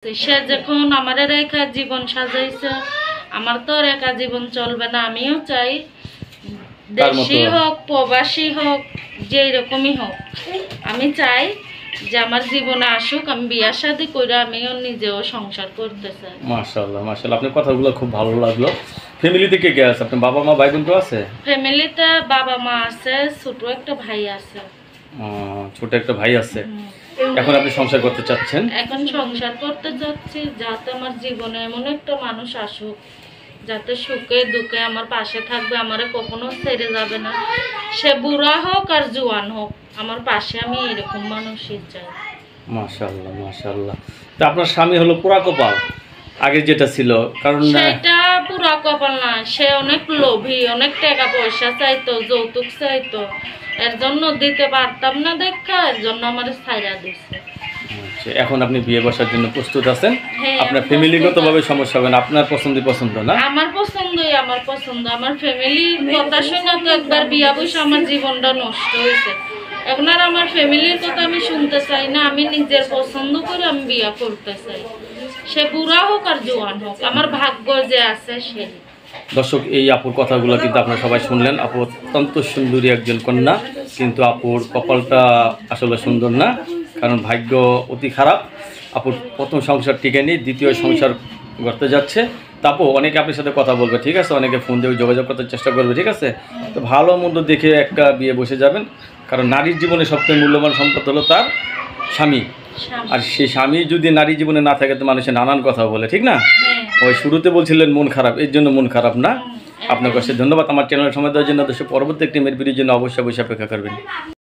সে যখন আমার রেখা জীবন সাজাইছে, আমার তো আর একা জীবন চলবে না। আমিও চাই দেশি হোক প্রবাসী হোক যেই রকমই হোক, আমি চাই যে আমার জীবনে আসুক, আমি বিয়া শাদী করে আমিও নিজেও সংসার করতে চাই। মাশাআল্লাহ মাশাআল্লাহ, আপনার কথাগুলো খুব ভালো লাগলো। ফ্যামিলিতে কে কে আছে? আপনার বাবা মা ভাই বোন তো আছে? ফ্যামিলিতে বাবা মা আছে, ছোট একটা ভাই আছে। ছোট একটা ভাই আছে। এখন আপনি সংসার করতে চাচ্ছেন? এখন সংসার করতে চাচ্ছি, যাতে আমার জীবনে এমন একটা মানুষ আসুক যাতে সুখে দুঃখে আমার পাশে থাকবে, আমারে কখনো ছেড়ে যাবে না। সে বুড়া হোক আর জোয়ান হোক, আমার পাশে আমি এরকম মানুষই চাই। মাশাআল্লাহ মাশাআল্লাহ। তো আপনার স্বামী হলো পুরা কপাল আগে যেটা ছিল, কারণ সেটা পুরা কপাল না, সে অনেক লোভী, অনেক টাকা পয়সা চাইতো, যৌতুক চাইতো, এর জন্য দিতে পারতাম না দেখা, এর জন্য আমার ছাইরা দিছে। এখন আপনি বিয়ে বসার জন্য প্রস্তুত আছেন? হ্যাঁ, আপনার ফ্যামিলিগতভাবে সমস্যা হবে না, আপনার পছন্দ না? আমার পছন্দই, আমার পছন্দ। আমার ফ্যামিলির কথা শুনে তো একবার বিয়া বসে আমার জীবনটা নষ্ট হয়েছে। এখন আর আমার ফ্যামিলির কথা আমি শুনতে চাই না, আমি নিজের পছন্দ করে আমি বিয়া করতে চাই। সে বুড়া হোক আর জোয়ান হোক, আমার ভাগ্য যে আছে সে। দর্শক, এই আপুর কথাগুলো কিন্তু আপনারা সবাই শুনলেন। আপু অত্যন্ত সুন্দরী একজন কন্যা, কিন্তু আপুর কপালটা আসলে সুন্দর না, কারণ ভাগ্য অতি খারাপ। আপুর প্রথম সংসার টিকে নেই, দ্বিতীয় সংসার করতে যাচ্ছে। তা আপু অনেকে আপনার সাথে কথা বলবে, ঠিক আছে, অনেকে ফোন দিয়ে যোগাযোগ করতে চেষ্টা করবে, ঠিক আছে। তো ভালো মন্দ দেখে একটা বিয়ে বসে যাবেন, কারণ নারীর জীবনে সবথেকে মূল্যবান সম্পদ হলো তার স্বামী। আর সেই স্বামী যদি নারী জীবনে না থাকে তো মানুষের নানান কথা বলে, ঠিক না? ওই শুরুতে বলছিলেন মন খারাপ, এর জন্য মন খারাপ না। আপনার কাছে ধন্যবাদ আমার চ্যানেল সময় দেওয়ার জন্য। পরবর্তী একটি মেয়ের ভিডিওর জন্য অবশ্যই অপেক্ষা করবেন।